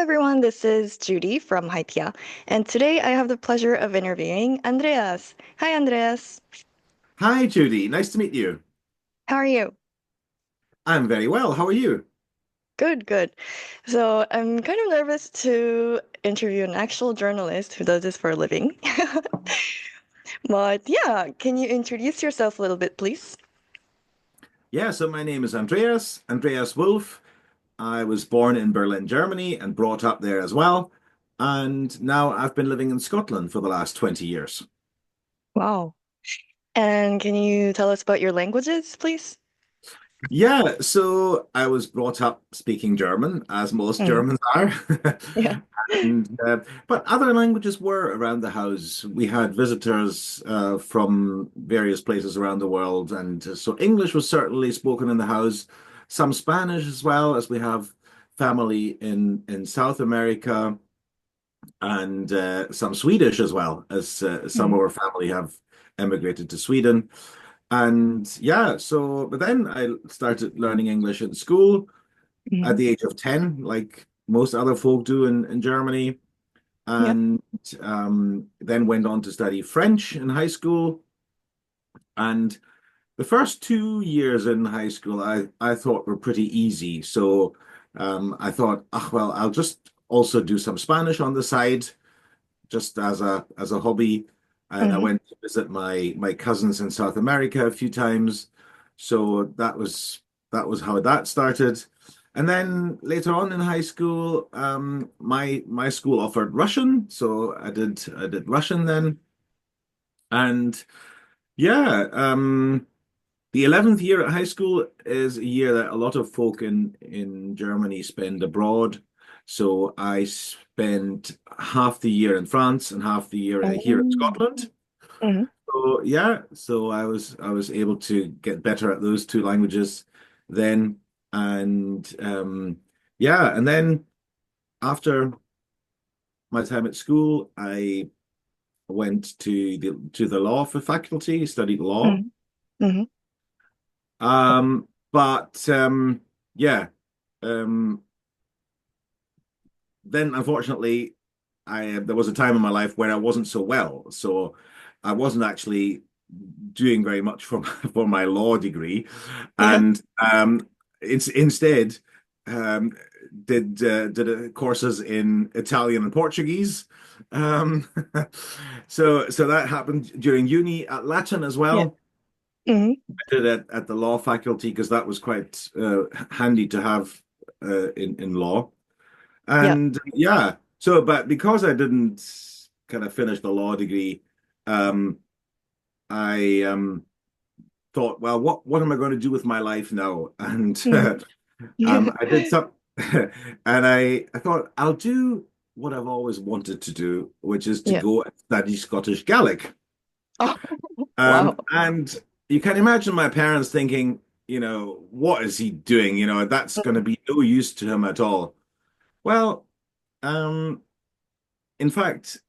everyone, this is Judy from HYPIA, and today I have the pleasure of interviewing Andreas. Hi, Andreas. Hi, Judy. Nice to meet you. How are you? I'm very well. How are you? Good, good. So I'm kind of nervous to interview an actual journalist who does this for a living. But yeah, can you introduce yourself a little bit, please? Yeah, so my name is Andreas Wolff. I was born in Berlin, Germany, and brought up there as well. And now I've been living in Scotland for the last 20 years. Wow. And can you tell us about your languages, please? Yeah, so I was brought up speaking German, as most Mm, Germans are. yeah. And but other languages were around the house. We had visitors from various places around the world, and so English was certainly spoken in the house. Some Spanish as well, as we have family in South America, and some Swedish as well, as some of Mm, our family have emigrated to Sweden. And yeah, so, but then I started learning English in school at mm, the age of 10, like most other folk do in Germany. yeah. And then went on to study French in high school. And the first 2 years in high school, I thought were pretty easy. So I thought, ah, well, I'll just also do some Spanish on the side, just as a hobby. And I Hmm. went to visit my cousins in South America a few times. So that was how that started. And then later on in high school, my school offered Russian, so I did Russian then. And yeah, the 11th year at high school is a year that a lot of folk in Germany spend abroad. So I spent half the year in France and half the year here in Mm, Scotland. mhm. So yeah, so I was able to get better at those two languages then, and yeah, and then after my time at school, I went to the law for faculty, studied law. Mhm. Mhm. But yeah, um, then unfortunately, I there was a time in my life where I wasn't so well, so I wasn't actually doing very much for for my law degree, Yeah. and it's instead um, did courses in Italian and Portuguese. Um, so that happened during uni at Latin as Yeah. well. Mhm. I did it at the law faculty because that was quite handy to have in law. Yeah. And yeah, so but because I didn't kind of finish the law degree, um, I thought, well, what am I going to do with my life now? And Mhm. I did some, and I thought I'll do what I've always wanted to do, which is to Yeah. go and study Scottish Gaelic. Oh, wow. And you can imagine my parents thinking, what is he doing? That's going to Mhm. be no use to him at all. Well, um, in fact,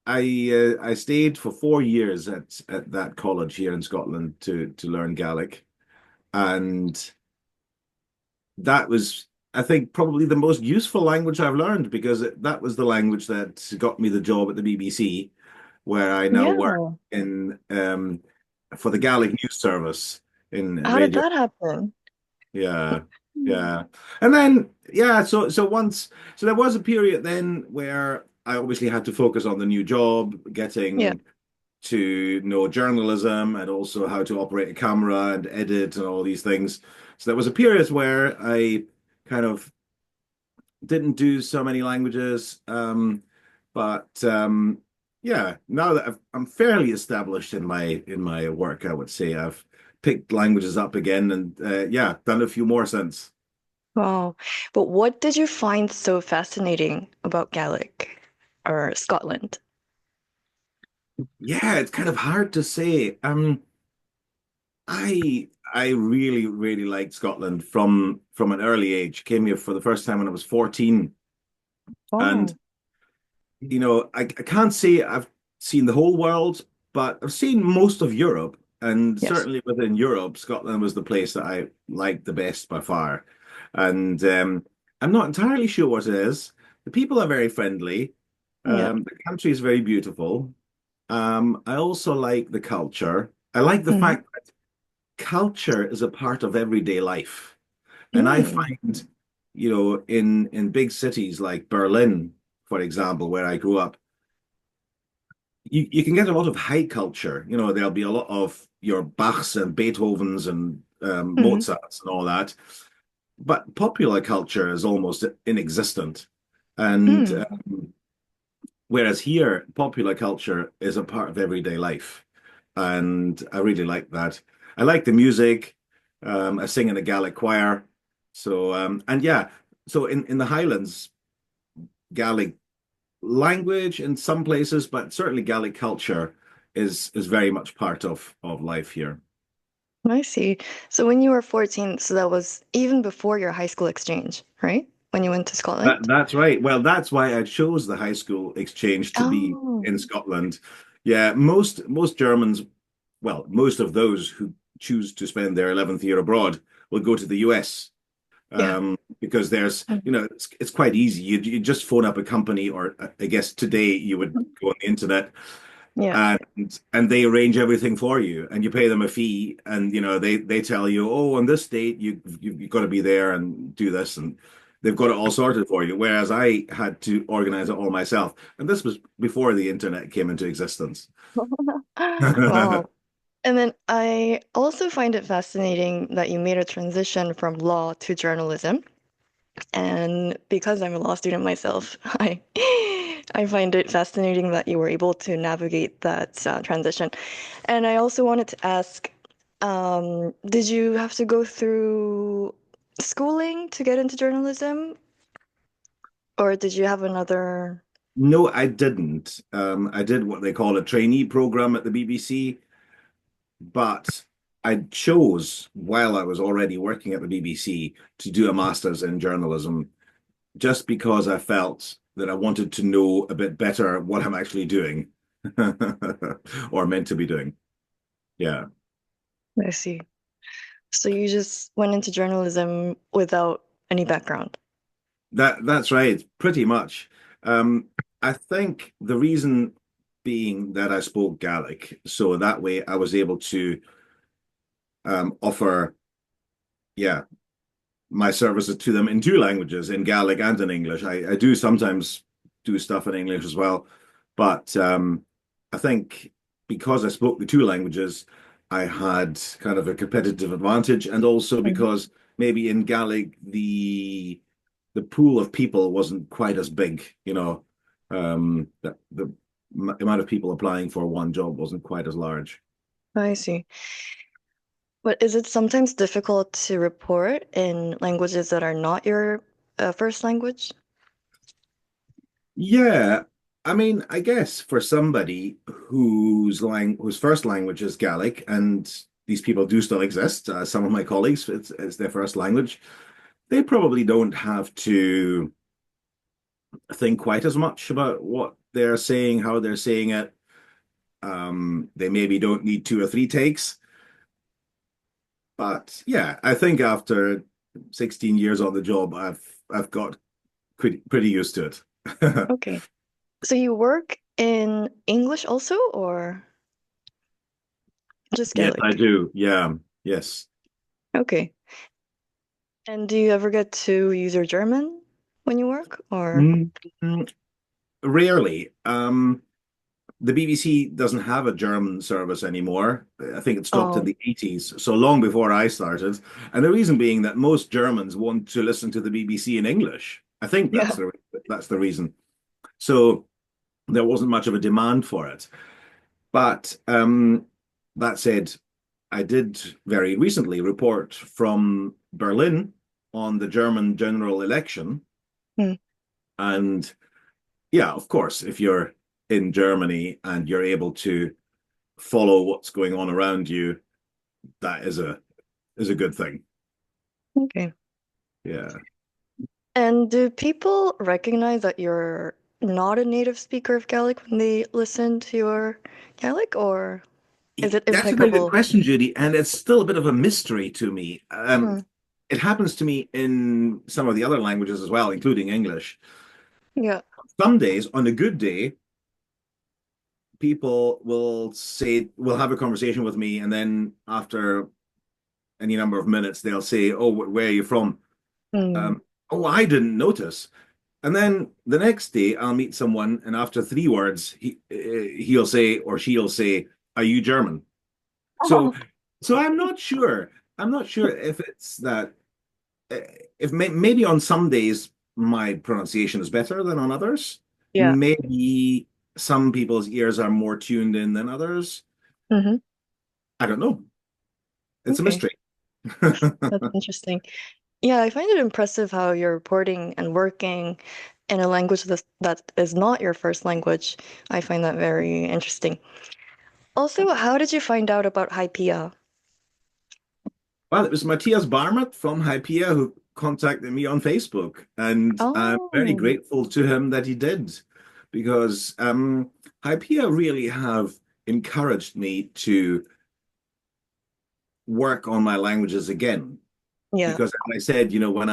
I stayed for 4 years at that college here in Scotland to learn Gaelic, and that was, I think, probably the most useful language I've learned because that was the language that got me the job at the BBC, where I now work Yeah. in for the Gaelic news service in How did radio. that happen? Yeah, Mm. yeah. And then yeah, so there was a period then where I obviously had to focus on the new job, Yeah. getting to know journalism and also how to operate a camera and edit and all these things. So there was a period where I kind of didn't do so many languages. But yeah, now that I'm fairly established in my work, I would say I've picked languages up again and yeah, done a few more since. Wow. But what did you find so fascinating about Gaelic or Scotland? Yeah, it's kind of hard to say. I really, really liked Scotland from an early age. Came here for the first time when I was 14. And Oh, I can't say I've seen the whole world, but I've seen most of Europe. And yes. certainly within Europe, Scotland was the place that I liked the best by far. And I'm not entirely sure what it is, The people are very friendly. Yeah. The country is very beautiful. I also like the culture. I like the Mm. fact that culture is a part of everyday life. And I Mm. find, in big cities like Berlin, for example, where I grew up, you can get a lot of high culture. There'll be a lot of your Bachs and Beethovens and Mm. Mozarts and all that. But popular culture is almost inexistent. And Mm. whereas here, popular culture is a part of everyday life. And I really like that. I like the music. I sing in a Gaelic choir. So, and yeah, so in the Highlands, Gaelic language in some places, but certainly Gaelic culture is very much part of life here. I see. So when you were 14, so that was even before your high school exchange, right? When you went to Scotland? That's right. Well, that's why I chose the high school exchange to be Oh, in Scotland. Yeah, most Germans, well, most of those who choose to spend their 11th year abroad will go to the US, yeah. because there's, Mm. it's quite easy. You just phone up a company, or I guess today you would go on the internet, Yeah. and they arrange everything for you, and you pay them a fee, and they tell you, oh, on this date you've got to be there and do this, and they've got it all sorted for you. Whereas I had to organize it all myself, and this was before the internet came into existence. Wow. And then I also find it fascinating that you made a transition from law to journalism. And because I'm a law student myself, I find it fascinating that you were able to navigate that transition. And I also wanted to ask, did you have to go through schooling to get into journalism, or did you have another? No, I didn't. I did what they call a trainee program at the BBC, but I chose, while I was already working at the BBC, to do a master's in journalism, just because I felt that I wanted to know a bit better what I'm actually doing or meant to be doing. Yeah, I see. So you just went into journalism without any background. that's right, pretty much. Um, I think the reason being that I spoke Gaelic, so that way I was able to offer, yeah, my services to them in two languages, in Gaelic and in English. I do sometimes do stuff in English as well, but I think because I spoke the two languages, I had kind of a competitive advantage, and also Mhm. because maybe in Gaelic the pool of people wasn't quite as big, the amount of people applying for one job wasn't quite as large. I see. But is it sometimes difficult to report in languages that are not your first language? Yeah, I mean, I guess for somebody whose first language is Gaelic, and these people do still exist, some of my colleagues, it's their first language, they probably don't have to think quite as much about what they're saying, how they're saying it. They maybe don't need two or three takes, but yeah, I think after 16 years on the job, I've got pretty used to it. Okay. So you work in English also, or just Yes, I Gaelic? do. Yeah, yes. Okay. And do you ever get to use your German when you work, or? Mm, Rarely. The BBC doesn't have a German service anymore. I think it stopped in Oh, the 80s, so long before I started. And the reason being that most Germans want to listen to the BBC in English. I think yeah. that's the reason. So there wasn't much of a demand for it. But that said, I did very recently report from Berlin on the German general election. Hmm. And yeah, of course, if you're in Germany and you're able to follow what's going on around you, that is a good thing. Okay. Yeah. And do people recognize that you're not a native speaker of Gaelic when they listen to your Gaelic, or is it That's a very good impeccable? question, Judy, and it's still a bit of a mystery to me. Hmm. It happens to me in some of the other languages as well, including English. Yeah. Some days, on a good day, people will have a conversation with me, and then after any number of minutes, they'll say, "Oh, where are you from?" Mm. Um, oh, I didn't notice. And then the next day, I'll meet someone, and after three words, he'll say or she'll say, "Are you German?" So, Oh, so I'm not sure. I'm not sure if it's that. uh, If maybe on some days my pronunciation is better than on others. yeah. Maybe some people's ears are more tuned in than others. Hmm. I don't know. It's a Okay. mystery. That's interesting. Yeah, I find it impressive how you're reporting and working in a language that is not your first language. I find that very interesting. Also, how did you find out about HYPIA? Well, it was Matthias Barmert from HYPIA who contacted me on Facebook, and I'm very Oh, grateful to him that he did, because HYPIA really have encouraged me to work on my languages again. yeah. Because, as I said, when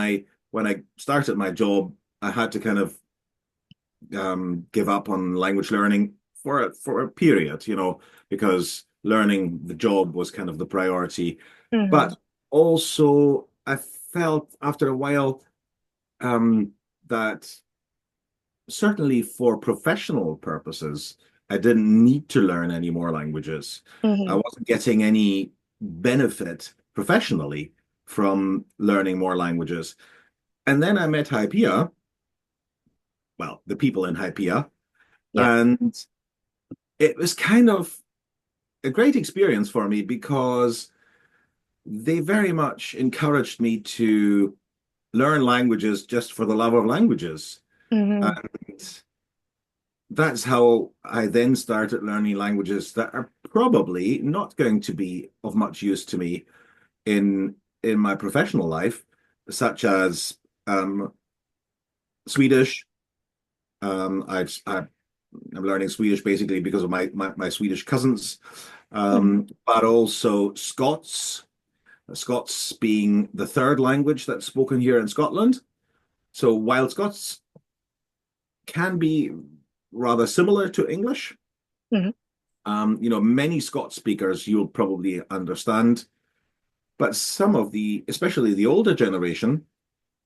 I started my job, I had to kind of give up on language learning for a period, because learning the job was kind of the priority. Hmm. But also, I felt after a while that certainly for professional purposes, I didn't need to learn any more languages. I Hmm. wasn't getting any benefit professionally from learning more languages. And then I met HYPIA, well, the people in HYPIA, Yeah. and it was kind of a great experience for me because they very much encouraged me to learn languages just for the love of languages. Hmm. And that's how I then started learning languages that are probably not going to be of much use to me in in my professional life, such as Swedish. I'm learning Swedish basically because of my Swedish cousins, Hmm. but also Scots. Scots being the third language that's spoken here in Scotland. So while Scots can be rather similar to English, Hmm. many Scots speakers you'll probably understand, but some of especially the older generation,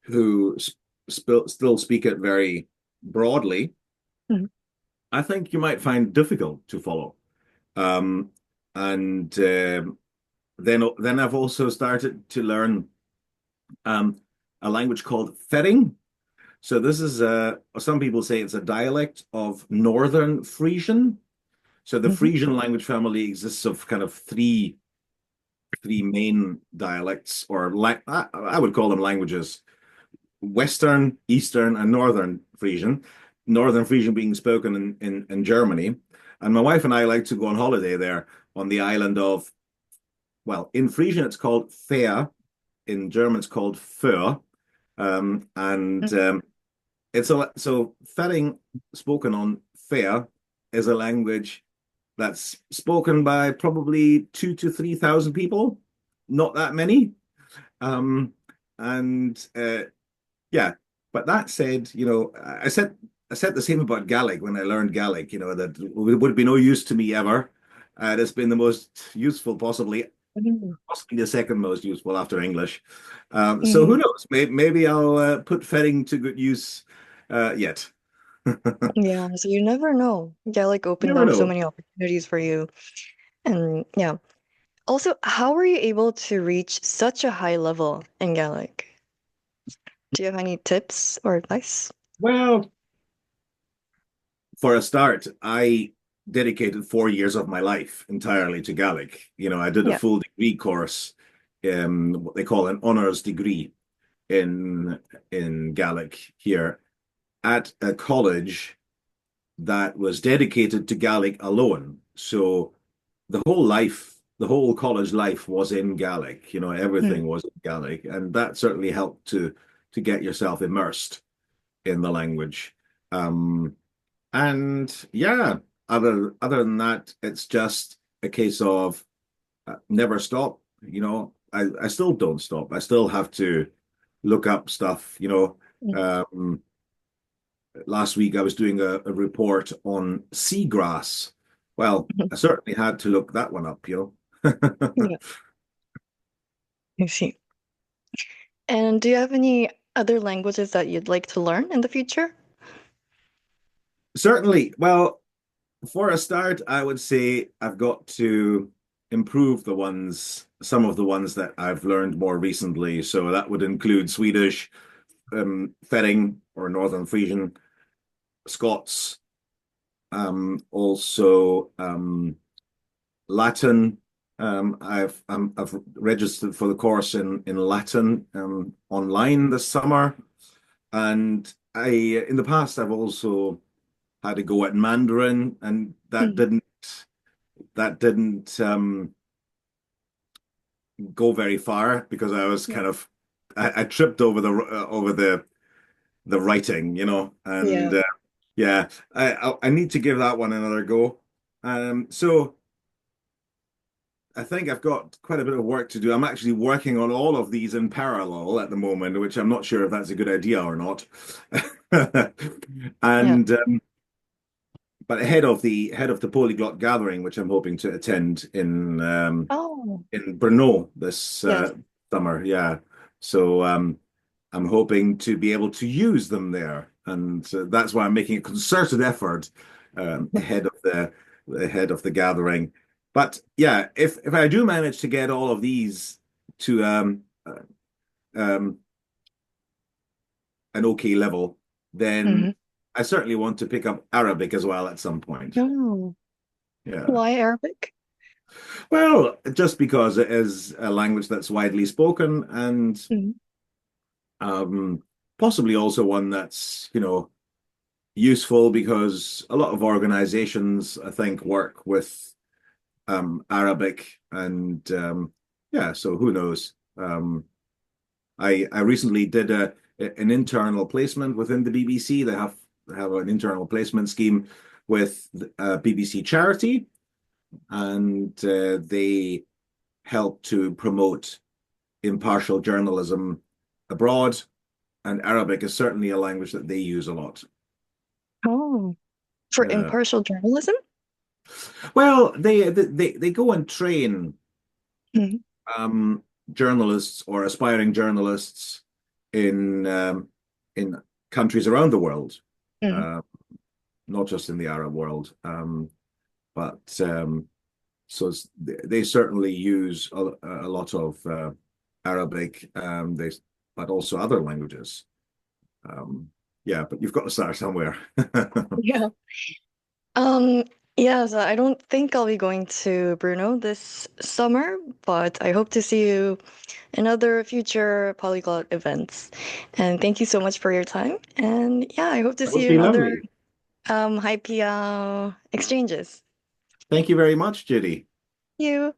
who still speak it very broadly, Hmm. I think you might find difficult to follow. Um, and then I've also started to learn um, a language called Fering. So this is some people say it's a dialect of Northern Frisian. So the Hmm. Frisian language family exists of kind of three main dialects, or I would call them languages: Western, Eastern, and Northern Frisian. Northern Frisian being spoken in Germany. And my wife and I like to go on holiday there on the island of, well, in Frisian it's called Fea, in German it's called Föhr. And it's so Fering, spoken on Fea, is a language that's spoken by probably 2 to 3 thousand people, not that many. Um, and yeah, but that said, I said the same about Gaelic when I learned Gaelic. That would be no use to me ever. It's been the most useful, possibly the second most useful after English. So Hmm. who knows? Maybe I'll put Fetting to good use yet. Yeah, so you never know. Gaelic You opened never up so know. many opportunities for you. And yeah. Also, how were you able to reach such a high level in Gaelic? Do you have any tips or advice? Well, for a start, I dedicated 4 years of my life entirely to Gaelic. I did a Yeah. full degree course, what they call an honors degree in Gaelic here at a college that was dedicated to Gaelic alone. So the whole college life was in Gaelic. Mm. Everything was in Gaelic, and that certainly helped to get yourself immersed in the language. Um, and yeah, other than that, it's just a case of never stop. I still don't stop. I still have to look up stuff. Mm. Um, last week I was doing a report on seagrass. Well, I certainly had to look that one up, you know. Yeah, I see. And do you have any other languages that you'd like to learn in the future? Certainly. Well, for a start, I would say I've got to improve some of the ones that I've learned more recently. So that would include Swedish, Fetting or Northern Frisian, Scots, also Latin. I've registered for the course in Latin online this summer, and I in the past I've also had to go at Mandarin, and Mm. that didn't go very far because I was Yeah. kind of I tripped over the writing, you know, and Yeah. yeah, I need to give that one another go. So I think I've got quite a bit of work to do. I'm actually working on all of these in parallel at the moment, which I'm not sure if that's a good idea or not. Yeah. And but ahead of the polyglot gathering, which I'm hoping to attend Oh, in Brno this yes. summer, yeah. So I'm hoping to be able to use them there, and that's why I'm making a concerted effort ahead of the gathering. But yeah, if I do manage to get all of these to um, an okay level, Hmm. then I certainly want to pick up Arabic as well at some point. Oh, Yeah. why Arabic? Well, just because it is a language that's widely spoken and Hmm. um, possibly also one that's, you know, useful because a lot of organizations, I think, work with Arabic and yeah, so who knows? I recently did an internal placement within the BBC. They have an internal placement scheme with BBC Charity, and they help to promote impartial journalism abroad. And Arabic is certainly a language that they use a lot. Oh, for Uh, impartial journalism? well, they go and train Hmm. um, journalists or aspiring journalists in countries around the world, Hmm. uh, not just in the Arab world. But so they certainly use a lot of Arabic, but also other languages. Um, yeah, but you've got to start somewhere. Yeah. Um, yeah, so I don't think I'll be going to Bruno this summer, but I hope to see you in other future polyglot events. And thank you so much for your time. And yeah, I hope to That see would you be in other lovely. HYPIA exchanges. Thank you very much, Judy. You.